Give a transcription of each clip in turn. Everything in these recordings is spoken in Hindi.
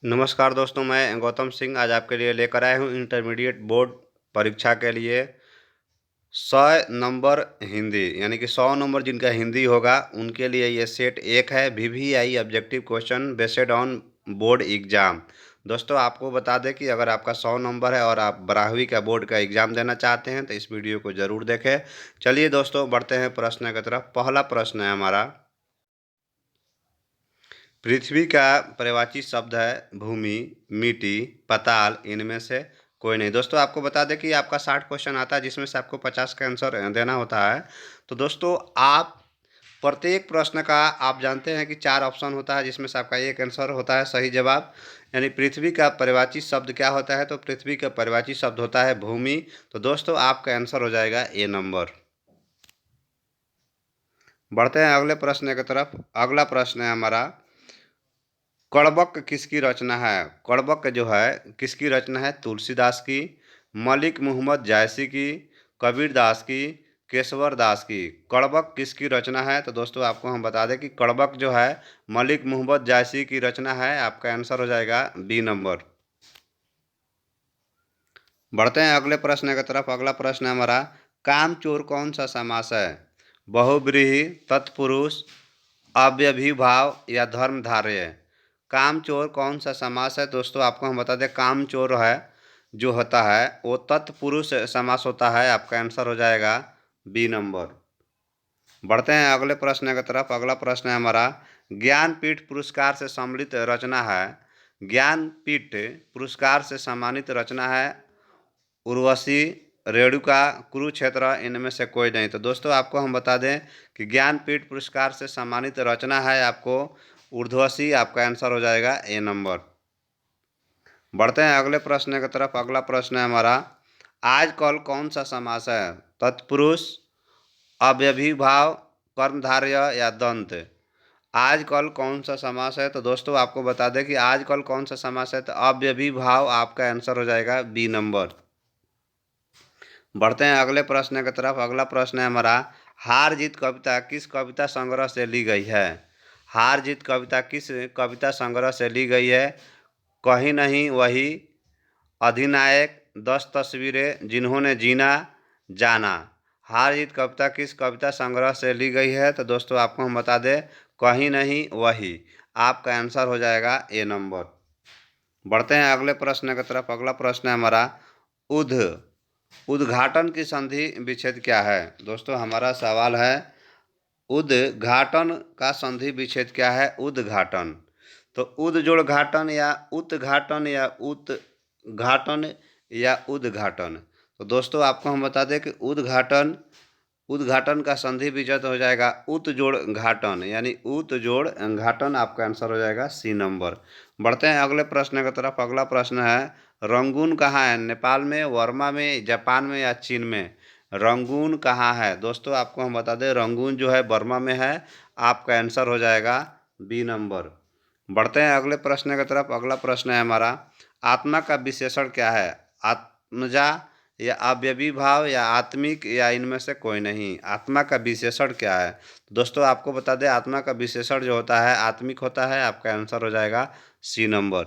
नमस्कार दोस्तों, मैं गौतम सिंह आज आपके लिए लेकर आया हूँ इंटरमीडिएट बोर्ड परीक्षा के लिए 100 नंबर हिंदी यानी कि 100 नंबर जिनका हिंदी होगा उनके लिए ये सेट एक है VVI objective question based on board exam. दोस्तों आपको बता दें कि अगर आपका 100 नंबर है और आप 12वीं का बोर्ड का एग्ज़ाम देना चाहते हैं तो इस वीडियो को ज़रूर देखें। चलिए दोस्तों बढ़ते हैं प्रश्न की तरफ। पहला प्रश्न है हमारा, पृथ्वी का पर्यायवाची शब्द है भूमि, मिट्टी, पाताल, इनमें से कोई नहीं। दोस्तों आपको बता दें कि आपका 60 क्वेश्चन आता है जिसमें से आपको 50 का आंसर देना होता है। तो दोस्तों आप प्रत्येक प्रश्न का आप जानते हैं कि 4 ऑप्शन होता है जिसमें से आपका एक आंसर होता है सही जवाब। यानी पृथ्वी का पर्यायवाची शब्द क्या होता है, तो पृथ्वी का पर्यायवाची शब्द होता है भूमि। तो दोस्तों आपका आंसर हो जाएगा ए नंबर। बढ़ते हैं अगले प्रश्न की तरफ। अगला प्रश्न है हमारा, कड़बक किसकी रचना है? कड़बक जो है किसकी रचना है? तुलसीदास की, मलिक मोहम्मद जायसी की, कबीर दास की, केशवर दास की। कड़बक किसकी रचना है? तो दोस्तों आपको हम बता दें कि कड़बक जो है मलिक मोहम्मद जायसी की रचना है। आपका आंसर हो जाएगा बी नंबर। बढ़ते हैं अगले प्रश्न की तरफ। अगला प्रश्न है हमारा, कामचोर कौन सा समास है? बहुव्रीहि, तत्पुरुष, अव्यभिभाव या धर्मधारय। कामचोर कौन सा समास है? दोस्तों आपको हम बता दें कामचोर है जो होता है वो तत्पुरुष समास होता है। आपका आंसर हो जाएगा बी नंबर। बढ़ते हैं अगले प्रश्न की तरफ। अगला प्रश्न है हमारा, ज्ञानपीठ पुरस्कार से सम्मिलित रचना है। ज्ञानपीठ पुरस्कार से सम्मानित रचना है उर्वशी, रेणुका, कुरुक्षेत्र, इनमें से कोई नहीं। तो दोस्तों आपको हम बता दें कि ज्ञानपीठ पुरस्कार से सम्मानित रचना है आपको उर्वशी। आपका आंसर हो जाएगा ए नंबर। बढ़ते हैं अगले प्रश्न की तरफ। अगला प्रश्न है हमारा, आजकल कौन सा समास है? तत्पुरुष, अव्यभिभाव, कर्मधारय या दंत। आजकल कौन सा समास है? तो दोस्तों आपको बता दें कि आजकल कौन सा समास है, तो अव्यभिभाव। आपका आंसर हो जाएगा बी नंबर। बढ़ते हैं अगले प्रश्न की तरफ। अगला प्रश्न है हमारा, हार जीत कविता किस कविता संग्रह से ली गई है? हार जीत कविता किस कविता संग्रह से ली गई है? कहीं नहीं वही, अधिनायक, 10 तस्वीरें, जिन्होंने जीना, जाना। हार जीत कविता किस कविता संग्रह से ली गई है? तो दोस्तों आपको हम बता दें कहीं नहीं वही। आपका आंसर हो जाएगा ए नंबर। बढ़ते हैं अगले प्रश्न की तरफ। अगला प्रश्न है हमारा, उद् उद्घाटन की संधि विच्छेद क्या है? दोस्तों हमारा सवाल है, उद्घाटन का संधि विच्छेद क्या है? उद्घाटन तो उद जोड़ घाटन या उत्घाटन या उत्घाटन या उद्घाटन। तो दोस्तों आपको हम बता दें कि उद्घाटन का संधि विच्छेद हो जाएगा उत जोड़ घाटन, यानी उत जोड़ घाटन। आपका आंसर हो जाएगा सी नंबर। बढ़ते हैं अगले प्रश्न की तरफ। अगला प्रश्न है, रंगून कहाँ है? नेपाल में, वर्मा में, जापान में या चीन में। रंगून कहाँ है? दोस्तों आपको हम बता दें रंगून जो है बर्मा में है। आपका आंसर हो जाएगा बी नंबर। बढ़ते हैं अगले प्रश्न की तरफ। अगला प्रश्न है हमारा, आत्मा का विशेषण क्या है? आत्मजा या अव्यभिभाव या आत्मिक या इनमें से कोई नहीं। आत्मा का विशेषण क्या है? दोस्तों आपको बता दें आत्मा का विशेषण जो होता है आत्मिक होता है। आपका आंसर हो जाएगा सी नंबर।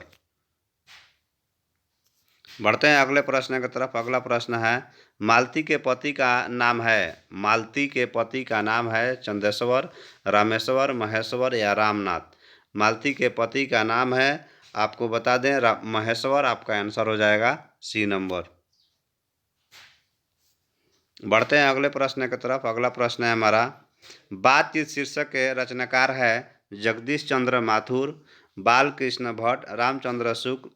बढ़ते हैं अगले प्रश्न की तरफ। अगला प्रश्न है, मालती के पति का नाम है। मालती के पति का नाम है चंदेश्वर, रामेश्वर, महेश्वर या रामनाथ। मालती के पति का नाम है, आपको बता दें महेश्वर। आपका आंसर हो जाएगा सी नंबर। बढ़ते हैं अगले प्रश्न की तरफ। अगला प्रश्न है हमारा, बातचीत शीर्षक के रचनाकार है जगदीश चंद्र माथुर, बालकृष्ण भट्ट, रामचंद्र शुक्ल,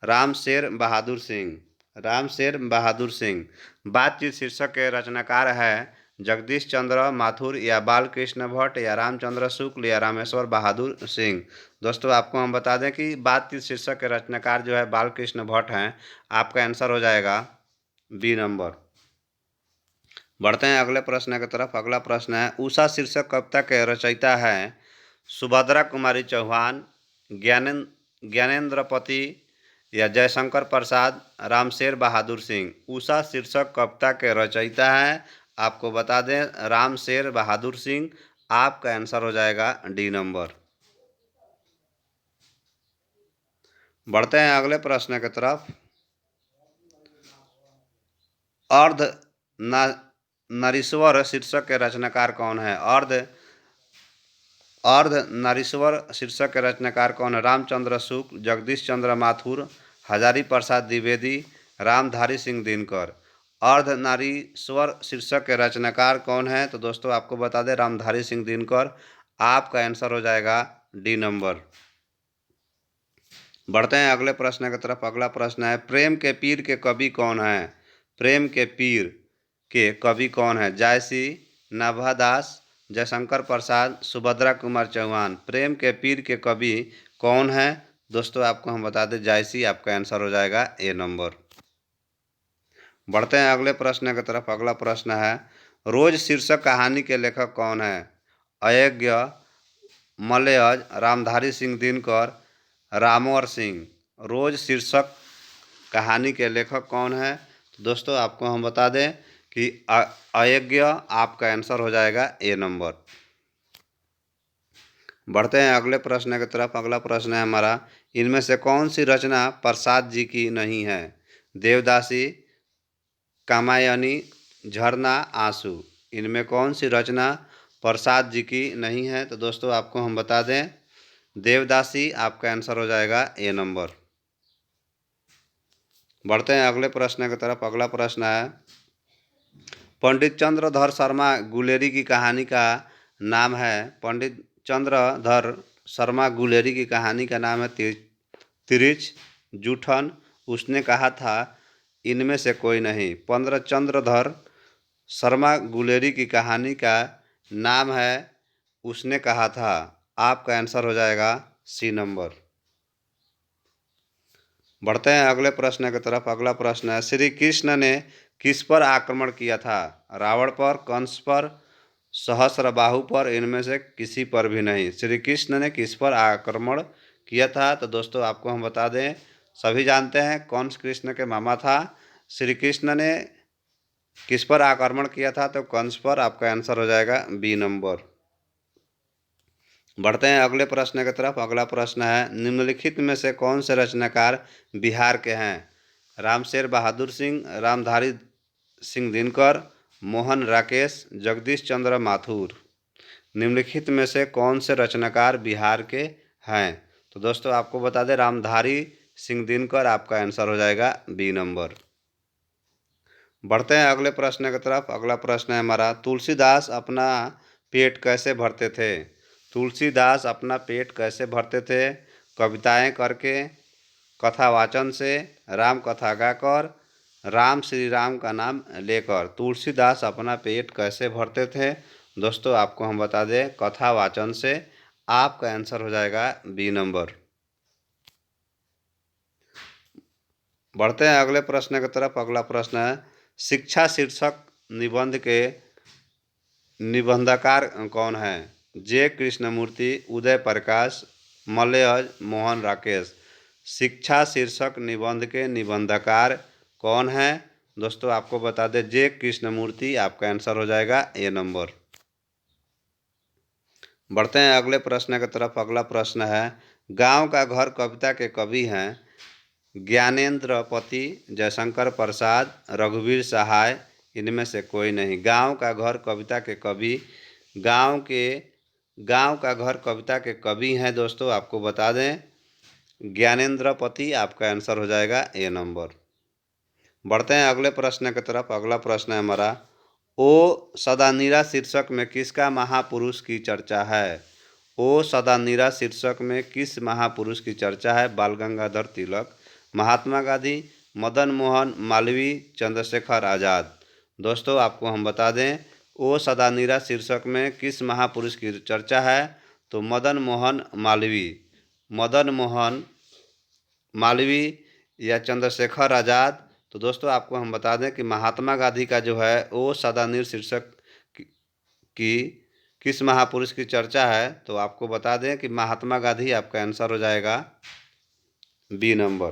रामशेर बहादुर सिंह। रामशेर बहादुर सिंह। बातचीत शीर्षक के रचनाकार है जगदीश चंद्र माथुर या बालकृष्ण भट्ट या रामचंद्र शुक्ल या रामेश्वर बहादुर सिंह। दोस्तों आपको हम बता दें कि बातचीत शीर्षक के रचनाकार जो है बालकृष्ण भट्ट हैं। आपका आंसर हो जाएगा बी नंबर। बढ़ते हैं अगले प्रश्न की तरफ। अगला प्रश्न है, उषा शीर्षक कविता के रचयिता हैं सुभद्रा कुमारी चौहान, ज्ञानेंद्रपति या जयशंकर प्रसाद, रामशेर बहादुर सिंह। उषा शीर्षक कविता के रचयिता हैं, आपको बता दें रामशेर बहादुर सिंह। आपका आंसर हो जाएगा डी नंबर। बढ़ते हैं अगले प्रश्न की तरफ। अर्ध नारीश्वर शीर्षक के रचनाकार कौन है? अर्ध नारीश्वर शीर्षक के रचनाकार कौन है? रामचंद्र शुक्ल, जगदीश चंद्र माथुर, हजारी प्रसाद द्विवेदी, रामधारी सिंह दिनकर। अर्ध नारीश्वर शीर्षक के रचनाकार कौन है? तो दोस्तों आपको बता दें रामधारी सिंह दिनकर। आपका आंसर हो जाएगा डी नंबर। बढ़ते हैं अगले प्रश्न की तरफ। अगला प्रश्न है प्रेम के पीर के कवि कौन है? प्रेम के पीर के कवि कौन है? जायसी, नाभादास, जयशंकर प्रसाद, सुभद्रा कुमार चौहान। प्रेम के पीर के कवि कौन है? दोस्तों आपको हम बता दें जायसी। आपका आंसर हो जाएगा ए नंबर। बढ़ते हैं अगले प्रश्न की तरफ। अगला प्रश्न है रोज शीर्षक कहानी के लेखक कौन है? अयज्ञ, मलयज, रामधारी सिंह दिनकर, रामवर सिंह। रोज शीर्षक कहानी के लेखक कौन है? तो दोस्तों आपको हम बता दें कि अयज्ञ। आपका आंसर हो जाएगा ए नंबर। बढ़ते हैं अगले प्रश्न की तरफ। अगला प्रश्न है हमारा इनमें से कौन सी रचना प्रसाद जी की नहीं है? देवदासी, कामायनी, झरना, आंसू। इनमें कौन सी रचना प्रसाद जी की नहीं है? तो दोस्तों आपको हम बता दें देवदासी। आपका आंसर हो जाएगा ए नंबर। बढ़ते हैं अगले प्रश्न की तरफ। अगला प्रश्न है पंडित चंद्रधर शर्मा गुलेरी की कहानी का नाम है। पंडित चंद्रधर शर्मा गुलेरी की कहानी का नाम है तिरिच, जूठन, उसने कहा था, इनमें से कोई नहीं। पंडित चंद्रधर शर्मा गुलेरी की कहानी का नाम है उसने कहा था। आपका आंसर हो जाएगा सी नंबर। बढ़ते हैं अगले प्रश्न की तरफ। अगला प्रश्न है श्री कृष्ण ने किस पर आक्रमण किया था? रावण पर, कंस पर, सहस्रबाहु पर। इनमें से किसी पर भी नहीं। श्री कृष्ण ने किस पर आक्रमण किया था? तो दोस्तों आपको हम बता दें सभी जानते हैं कंस कृष्ण के मामा था। श्री कृष्ण ने किस पर आक्रमण किया था? तो कंस पर। आपका आंसर हो जाएगा बी नंबर। बढ़ते हैं अगले प्रश्न की तरफ। अगला प्रश्न है निम्नलिखित में से कौन से रचनाकार बिहार के हैं? रामशेर बहादुर सिंह, रामधारी सिंह दिनकर, मोहन राकेश, जगदीश चंद्र माथुर। निम्नलिखित में से कौन से रचनाकार बिहार के हैं? तो दोस्तों आपको बता दें रामधारी सिंह दिनकर। आपका आंसर हो जाएगा बी नंबर। बढ़ते हैं अगले प्रश्न की तरफ। अगला प्रश्न है हमारा तुलसीदास अपना पेट कैसे भरते थे? तुलसीदास अपना पेट कैसे भरते थे? कविताएं करके, कथा वाचन से, राम कथा गाकर, राम श्री राम का नाम लेकर। तुलसीदास अपना पेट कैसे भरते थे? दोस्तों आपको हम बता दें कथा वाचन से। आपका आंसर हो जाएगा बी नंबर। बढ़ते हैं अगले प्रश्न की तरफ। अगला प्रश्न है शिक्षा शीर्षक निबंध के निबंधकार कौन है? जे कृष्णमूर्ति, उदय प्रकाश, मलयज, मोहन राकेश। शिक्षा शीर्षक निबंध के निबंधकार कौन है? दोस्तों आपको बता दें जे कृष्णमूर्ति। आपका आंसर हो जाएगा ए नंबर। बढ़ते हैं अगले प्रश्न की तरफ। अगला प्रश्न है गांव का घर कविता के कवि हैं ज्ञानेंद्र पति, जयशंकर प्रसाद, रघुवीर सहाय। इनमें से कोई नहीं। गांव का घर कविता के कवि गांव का घर कविता के कवि हैं दोस्तों आपको बता दें ज्ञानेंद्र पति। आपका आंसर हो जाएगा ए नंबर। बढ़ते हैं अगले प्रश्न की तरफ। अगला प्रश्न है हमारा ओ सदानीरा शीर्षक में किसका महापुरुष की चर्चा है? ओ सदानीरा शीर्षक में किस महापुरुष की चर्चा है? बाल गंगाधर तिलक, महात्मा गांधी, मदन मोहन मालवीय, चंद्रशेखर आज़ाद। दोस्तों आपको हम बता दें ओ सदानीरा शीर्षक में किस महापुरुष की चर्चा है? तो मदन मोहन मालवीय या चंद्रशेखर आज़ाद। तो दोस्तों आपको हम बता दें कि महात्मा गांधी का जो है ओ सदानीर शीर्षक की किस महापुरुष की चर्चा है? तो आपको बता दें कि महात्मा गांधी। आपका आंसर हो जाएगा बी नंबर।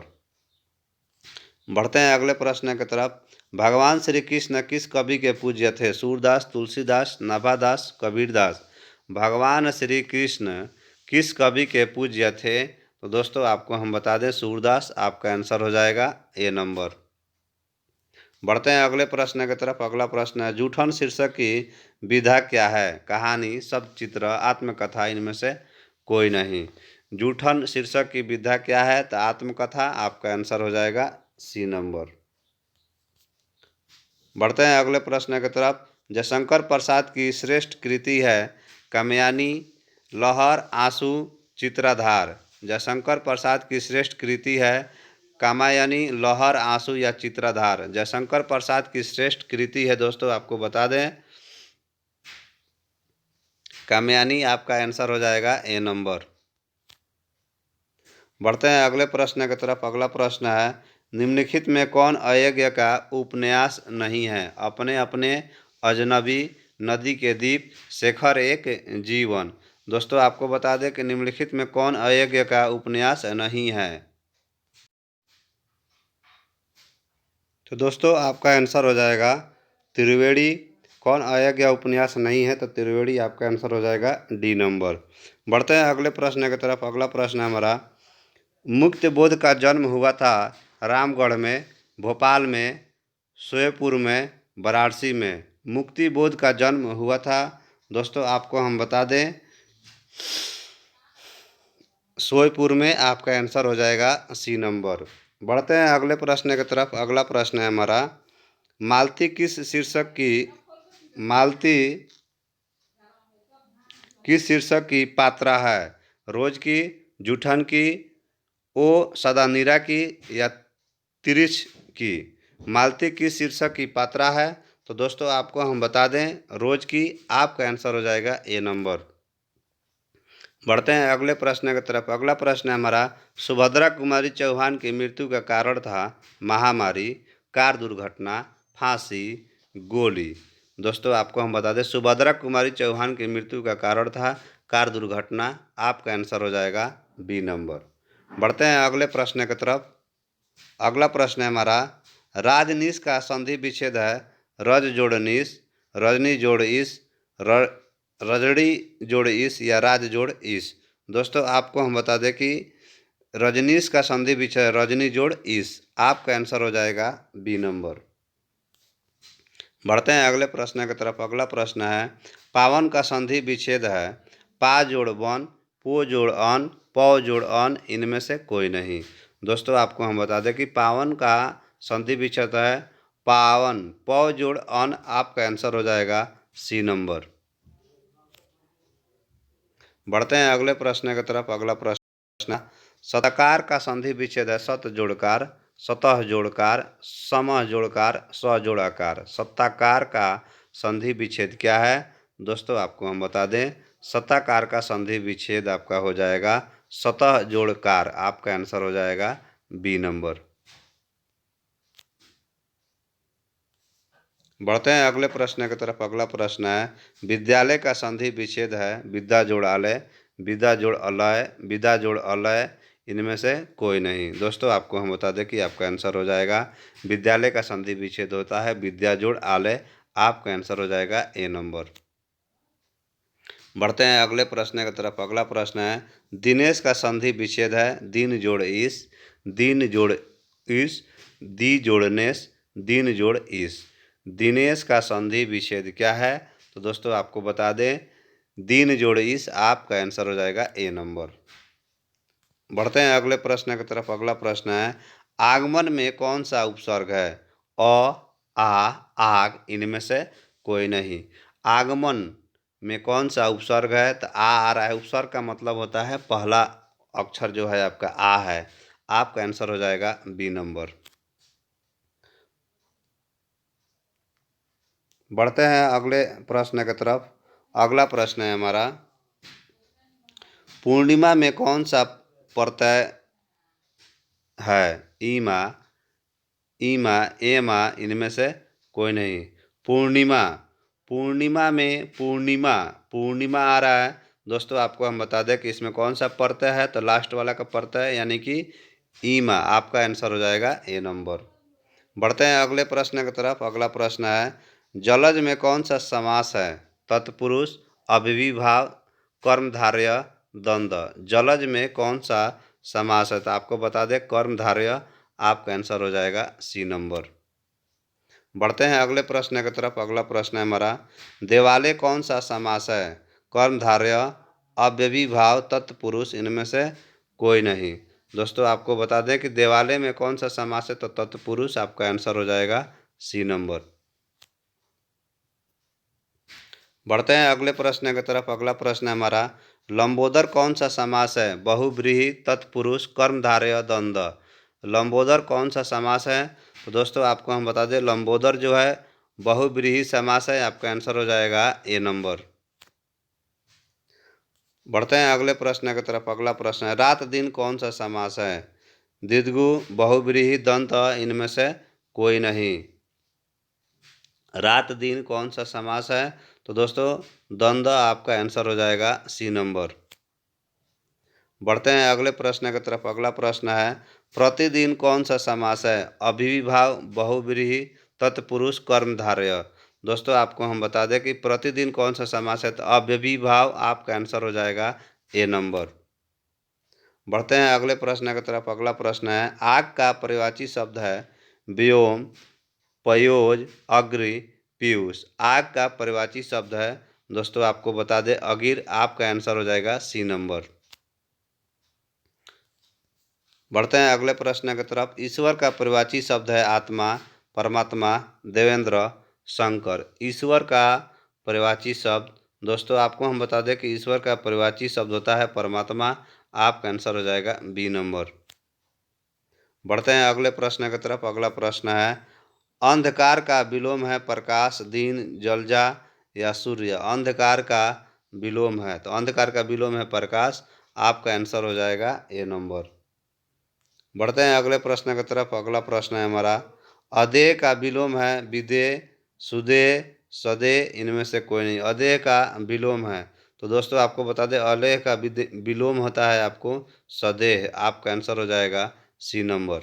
बढ़ते हैं अगले प्रश्न की तरफ। भगवान श्री कृष्ण किस कवि के पूज्य थे? सूरदास, तुलसीदास, नाभादास, कबीरदास। भगवान श्री कृष्ण किस कवि के पूज्य थे? तो दोस्तों आपको हम बता दें सूरदास आपका आंसर हो जाएगा ए नंबर। बढ़ते हैं अगले प्रश्न की तरफ। अगला प्रश्न है जूठन शीर्षक की विधा क्या है? कहानी, शब्द चित्र, आत्मकथा, इनमें से कोई नहीं। जूठन शीर्षक की विधा क्या है? तो आत्मकथा आपका आंसर हो जाएगा सी नंबर। बढ़ते हैं अगले प्रश्न की तरफ। जयशंकर प्रसाद की श्रेष्ठ कृति है कामयानी, लहर, आंसू, चित्राधार। जयशंकर प्रसाद की श्रेष्ठ कृति है कामायनी, लहर, आंसू या चित्राधार। जयशंकर प्रसाद की श्रेष्ठ कृति है दोस्तों आपको बता दें कामयानी आपका आंसर हो जाएगा ए नंबर। बढ़ते हैं अगले प्रश्न की तरफ। अगला प्रश्न है निम्नलिखित में कौन अयज्ञ का उपन्यास नहीं है? अपने अपने, अजनबी, नदी के दीप, शेखर एक जीवन। दोस्तों आपको बता दें कि निम्नलिखित में कौन अयज्ञ का उपन्यास नहीं है? तो दोस्तों आपका आंसर हो जाएगा त्रिवेणी। कौन अयज्ञ उपन्यास नहीं है? तो त्रिवेणी आपका आंसर हो जाएगा डी नंबर। बढ़ते हैं अगले प्रश्न की तरफ। अगला प्रश्न है हमारा मुक्त बोध का जन्म हुआ था रामगढ़ में, भोपाल में, सोएपुर में, वाराणसी में। मुक्ति बोध का जन्म हुआ था दोस्तों आपको हम बता दें सोएपुर में आपका आंसर हो जाएगा सी नंबर। बढ़ते हैं अगले प्रश्न की तरफ। अगला प्रश्न है हमारा मालती किस शीर्षक की पात्रा है? रोज की, जूठन की, ओ सदानीरा की या तिरिछ की। मालती किस शीर्षक की पात्रा है? तो दोस्तों आपको हम बता दें रोज की आपका आंसर हो जाएगा ए नंबर। बढ़ते हैं अगले प्रश्न की तरफ। अगला प्रश्न है हमारा सुभद्रा कुमारी चौहान की मृत्यु का कारण था महामारी, कार दुर्घटना, फांसी, गोली। दोस्तों आपको हम बता दें सुभद्रा कुमारी चौहान की मृत्यु का कारण था कार दुर्घटना। आपका आंसर हो जाएगा बी नंबर। बढ़ते हैं अगले प्रश्न की तरफ। अगला प्रश्न है हमारा राजनीश का संधि विच्छेद है रज जोड़ नीस, रजनी जोड़ ईस, रजड़ी जोड़ ईस या राज जोड़ ईस। दोस्तों आपको हम बता दें कि रजनीश का संधि विच्छेद रजनी जोड़ ईस। आपका आंसर हो जाएगा बी नंबर। बढ़ते हैं अगले प्रश्न की तरफ। अगला प्रश्न है पावन का संधि विच्छेद है पा जोड़ वन, पो जोड़ अन, पौ जोड़ अन, इनमें से कोई नहीं। दोस्तों आपको हम बता दें कि पावन का संधि विच्छेद है पावन, पौ जोड़ अन। आपका आंसर हो जाएगा सी नंबर। बढ़ते हैं अगले प्रश्न की तरफ। अगला प्रश्न शतकार का संधि विच्छेद है सत जोड़कार, सतह जोड़कार, समह जोड़कार, स जोड़ाकार। सत्ताकार का संधि विच्छेद क्या है? दोस्तों आपको हम बता दें सत्ताकार का संधि विच्छेद आपका हो जाएगा सतह जोड़कार। आपका आंसर हो जाएगा बी नंबर। बढ़ते हैं अगले प्रश्न की तरफ। अगला प्रश्न है विद्यालय का संधि विच्छेद है विद्या जोड़ आलय, विद्या जोड़ अलय, विद्या जोड़ अलय, इनमें से कोई नहीं। दोस्तों आपको हम बता दें कि आपका आंसर हो जाएगा विद्यालय का संधि विच्छेद होता है विद्या जोड़ आलय। आपका आंसर हो जाएगा ए नंबर। बढ़ते हैं अगले प्रश्न की तरफ। अगला प्रश्न है दिनेश का संधि विच्छेद है दिन जोड़ ईस, दिन जोड़ ईस, दी जोड़नेस, दिन जोड़ ईस। दिनेश का संधि विच्छेद क्या है? तो दोस्तों आपको बता दें दिन जोड़ ईस। आपका आंसर हो जाएगा ए नंबर। बढ़ते हैं अगले प्रश्न की तरफ। अगला प्रश्न है आगमन में कौन सा उपसर्ग है? अ, आ, आग, इनमें से कोई नहीं। आगमन में कौन सा उपसर्ग है? तो आ रहा है। उपसर्ग का मतलब होता है पहला अक्षर जो है आपका आ है। आपका आंसर हो जाएगा बी नंबर। बढ़ते हैं अगले प्रश्न की तरफ। अगला प्रश्न है हमारा पूर्णिमा में कौन सा प्रत्यय है? ईमा, ईमा, एमा, इनमें से कोई नहीं। पूर्णिमा, पूर्णिमा में पूर्णिमा, पूर्णिमा आ रहा है। दोस्तों आपको हम बता दें कि इसमें कौन सा प्रत्यय है? तो लास्ट वाला का प्रत्यय यानी कि ईमा। आपका आंसर हो जाएगा ए नंबर। बढ़ते हैं अगले प्रश्न की तरफ। अगला प्रश्न है जलज में कौन सा समास है? तत्पुरुष, अव्ययीभाव, कर्मधारय, द्वंद्व। जलज में कौन सा समास है? तो आपको बता दें कर्मधारय आपका आंसर हो जाएगा सी नंबर। बढ़ते हैं अगले प्रश्न की तरफ। अगला प्रश्न है हमारा, देवालय कौन सा समास है? कर्मधारय, अव्ययीभाव, तत्पुरुष, इनमें से कोई नहीं। दोस्तों आपको बता दें कि देवालय में कौन सा समास है? तो तत्पुरुष आपका आंसर हो जाएगा सी नंबर। बढ़ते हैं अगले प्रश्न की तरफ। अगला प्रश्न है हमारा, लंबोदर कौन सा समास है? बहुव्रीहि, तत्पुरुष, कर्मधारय, द्वंद्व। लंबोदर कौन सा समास है? तो दोस्तों आपको हम बता दें लंबोदर जो है बहुव्रीहि समास है, आपका आंसर हो जाएगा ए नंबर। बढ़ते हैं अगले प्रश्न की तरफ। अगला प्रश्न है, रात दिन कौन सा समास है? द्विगु, बहुव्रीहि, दंत, इनमें से कोई नहीं। रात दिन कौन सा समास है? तो दोस्तों द्वंद्व आपका आंसर हो जाएगा सी नंबर। बढ़ते हैं अगले प्रश्न की तरफ। अगला प्रश्न है, प्रतिदिन कौन सा समास है? अव्ययीभाव, बहुव्रीहि, तत्पुरुष, कर्मधारय। दोस्तों आपको हम बता दें कि प्रतिदिन कौन सा समास है? तो अव्ययीभाव आपका आंसर हो जाएगा ए नंबर। बढ़ते हैं अगले प्रश्न की तरफ। अगला प्रश्न है, आग का पर्यायवाची शब्द है व्योम, पयोज, अग्नि, पीयूष। आग का पर्यायवाची शब्द है दोस्तों आपको बता दें अगिर, आपका आंसर हो जाएगा सी नंबर। बढ़ते हैं अगले प्रश्न की तरफ। ईश्वर का पर्यायवाची शब्द है आत्मा, परमात्मा, देवेंद्र, शंकर। ईश्वर का पर्यायवाची शब्द दोस्तों आपको हम बता दें कि ईश्वर का पर्यायवाची शब्द होता है परमात्मा, आपका आंसर हो जाएगा बी नंबर। बढ़ते हैं अगले प्रश्न की तरफ। अगला प्रश्न है, अंधकार का विलोम है प्रकाश, दिन, जलजा या सूर्य। अंधकार का विलोम है, तो अंधकार का विलोम है प्रकाश, आपका आंसर हो जाएगा ए नंबर। बढ़ते हैं अगले प्रश्न की तरफ। अगला प्रश्न है हमारा, अदेय का विलोम है विदेह, सुदेह, सदेह, इनमें से कोई नहीं। अदेय का विलोम है, तो दोस्तों आपको बता दें अलेह का विलोम होता है आपको सदेह, आपका आंसर हो जाएगा सी नंबर।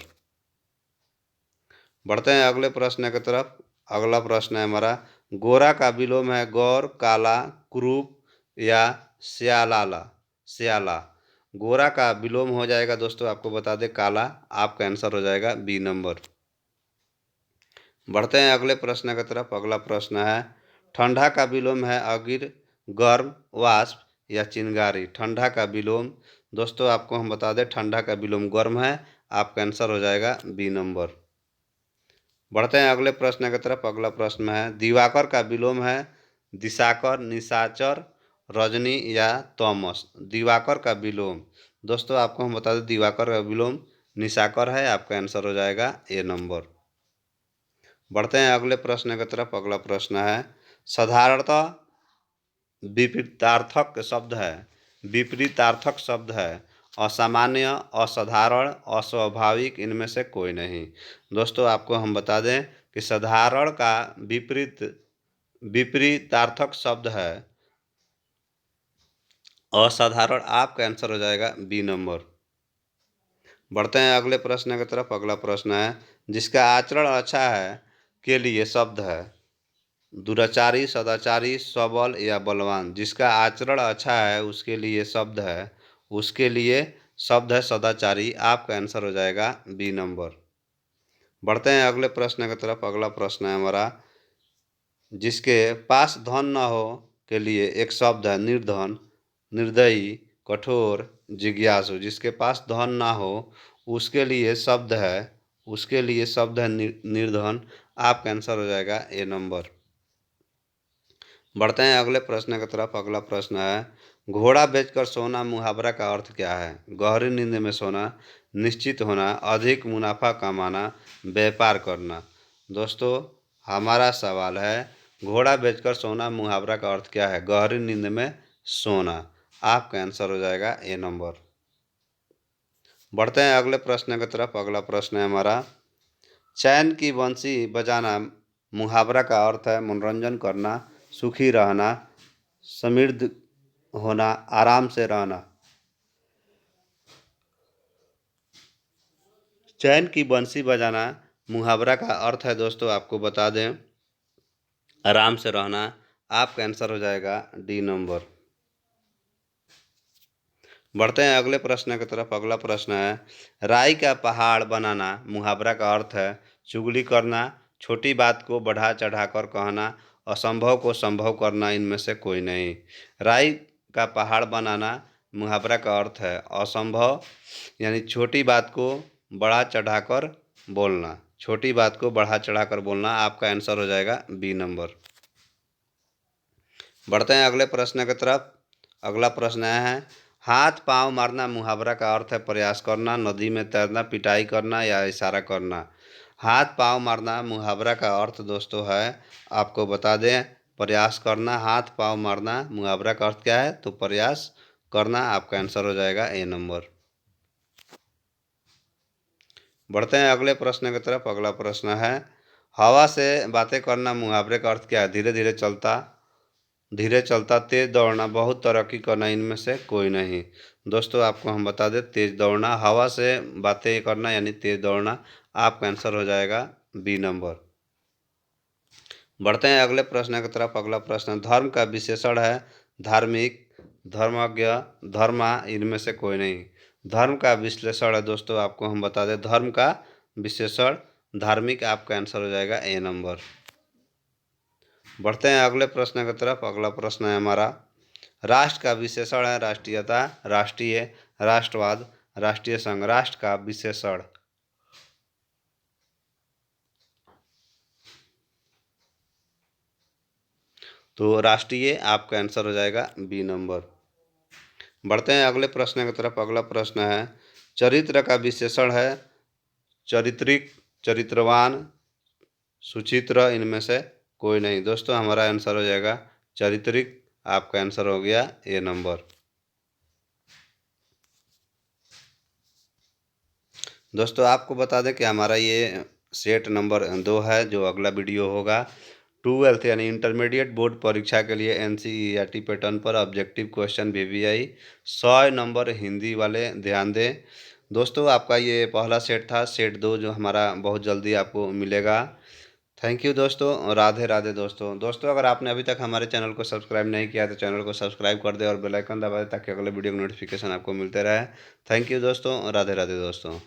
बढ़ते हैं अगले प्रश्न की तरफ। अगला प्रश्न है हमारा, गोरा का विलोम है गौर, काला, कुरूप या श्यालाला, श्याला। गोरा का विलोम हो जाएगा दोस्तों आपको बता दें काला, आपका आंसर हो जाएगा बी नंबर। बढ़ते हैं अगले प्रश्न की तरफ। अगला प्रश्न है, ठंडा का विलोम है अगिर, गर्म, वाष्प या चिंगारी। ठंडा का विलोम दोस्तों आपको हम बता दें ठंडा का विलोम गर्म है, आपका आंसर हो जाएगा बी नंबर। बढ़ते हैं अगले प्रश्न की तरफ। अगला प्रश्न है, दिवाकर का विलोम है दिशाकर, निशाचर, रजनी या तमस। दिवाकर का विलोम दोस्तों आपको हम बता दें दिवाकर का विलोम निशाकर है, आपका आंसर हो जाएगा ए नंबर। बढ़ते हैं अगले प्रश्न की तरफ। अगला प्रश्न है, साधारणतः विपरीतार्थक शब्द है, विपरीतार्थक शब्द है असामान्य, असाधारण, अस्वाभाविक, इनमें से कोई नहीं। दोस्तों आपको हम बता दें कि साधारण का विपरीतार्थक शब्द है असाधारण, आपका आंसर हो जाएगा बी नंबर। बढ़ते हैं अगले प्रश्न की तरफ। अगला प्रश्न है, जिसका आचरण अच्छा है के लिए शब्द है दुराचारी, सदाचारी, सबल या बलवान। जिसका आचरण अच्छा है उसके लिए शब्द है, उसके लिए शब्द है सदाचारी, आपका आंसर हो जाएगा बी नंबर। बढ़ते हैं अगले प्रश्न की तरफ। अगला प्रश्न है हमारा, जिसके पास धन न हो के लिए एक शब्द है निर्धन, निर्दयी, कठोर, जिज्ञासु। जिसके पास धन ना हो उसके लिए शब्द है, उसके लिए शब्द है निर्धन, आपका आंसर हो जाएगा ए नंबर। बढ़ते हैं अगले प्रश्न की तरफ। अगला प्रश्न है, घोड़ा बेचकर सोना मुहावरा का अर्थ क्या है? गहरी नींद में सोना, निश्चित होना, अधिक मुनाफा कमाना, व्यापार करना। दोस्तों हमारा सवाल है, घोड़ा बेचकर सोना मुहावरा का अर्थ क्या है? गहरी नींद में सोना, आपका आंसर हो जाएगा ए नंबर। बढ़ते हैं अगले प्रश्न की तरफ। अगला प्रश्न है हमारा, चैन की बंसी बजाना मुहावरा का अर्थ है मनोरंजन करना, सुखी रहना, समृद्ध होना, आराम से रहना। चैन की बंसी बजाना मुहावरा का अर्थ है दोस्तों आपको बता दें आराम से रहना, आपका आंसर हो जाएगा डी नंबर। बढ़ते हैं अगले प्रश्न की तरफ। अगला प्रश्न है, राई का पहाड़ बनाना मुहावरा का अर्थ है चुगली करना, छोटी बात को बढ़ा चढ़ाकर कहना, असंभव को संभव करना, इनमें से कोई नहीं। राई का पहाड़ बनाना मुहावरा का अर्थ है असंभव, यानी छोटी बात को बढ़ा चढ़ाकर बोलना। छोटी बात को बढ़ा चढ़ाकर बोलना आपका आंसर हो जाएगा बी नंबर। बढ़ते हैं अगले प्रश्न की तरफ। अगला प्रश्न है, हाथ पांव मारना मुहावरा का अर्थ है प्रयास करना, नदी में तैरना, पिटाई करना या इशारा करना। हाथ पांव मारना मुहावरा का अर्थ दोस्तों है, आपको बता दें, प्रयास करना। हाथ पांव मारना मुहावरा का अर्थ क्या है, तो प्रयास करना। आपका आंसर हो जाएगा ए नंबर। बढ़ते हैं अगले प्रश्न की तरफ। अगला प्रश्न है, हवा से बातें करना मुहावरे का अर्थ क्या है, धीरे चलता, तेज दौड़ना, बहुत तरक्की करना, इनमें से कोई नहीं। दोस्तों आपको हम बता दें, तेज दौड़ना, हवा से बातें करना यानी तेज दौड़ना। आपका आंसर हो जाएगा बी नंबर। बढ़ते हैं अगले प्रश्न की तरफ। अगला प्रश्न, धर्म का विशेषण है धार्मिक, धर्मज्ञ, धर्मा, इनमें से कोई नहीं। धर्म का विश्लेषण है दोस्तों, आपको हम बता दें, धर्म का विशेषण धार्मिक। आपका आंसर हो जाएगा ए नंबर। बढ़ते हैं अगले प्रश्न की तरफ। अगला प्रश्न है हमारा, राष्ट्र का विशेषण है राष्ट्रीयता, राष्ट्रीय, राष्ट्रवाद, राष्ट्रीय संघ। राष्ट्र का विशेषण, तो राष्ट्रीय। आपका आंसर हो जाएगा बी नंबर। बढ़ते हैं अगले प्रश्न की तरफ। अगला प्रश्न है, चरित्र का विशेषण है चरित्रिक, चरित्रवान, सुचित्र, इनमें से कोई नहीं। दोस्तों हमारा आंसर हो जाएगा चरित्रिक। आपका आंसर हो गया ए नंबर। दोस्तों आपको बता दें कि हमारा ये सेट नंबर 2 है, जो अगला वीडियो होगा 12th यानी इंटरमीडिएट बोर्ड परीक्षा के लिए NCERT पैटर्न पर objective question VVI 100 number Hindi वाले, ध्यान दें। दोस्तों आपका ये पहला सेट था, सेट 2 जो हमारा बहुत जल्दी आपको मिलेगा। थैंक यू दोस्तों, राधे राधे दोस्तों अगर आपने अभी तक हमारे चैनल को सब्सक्राइब नहीं किया तो चैनल को सब्सक्राइब कर दें और बेल आइकन दबा दें ताकि अगले वीडियो की नोटिफिकेशन आपको मिलते रहे। थैंक यू दोस्तों, राधे राधे दोस्तों।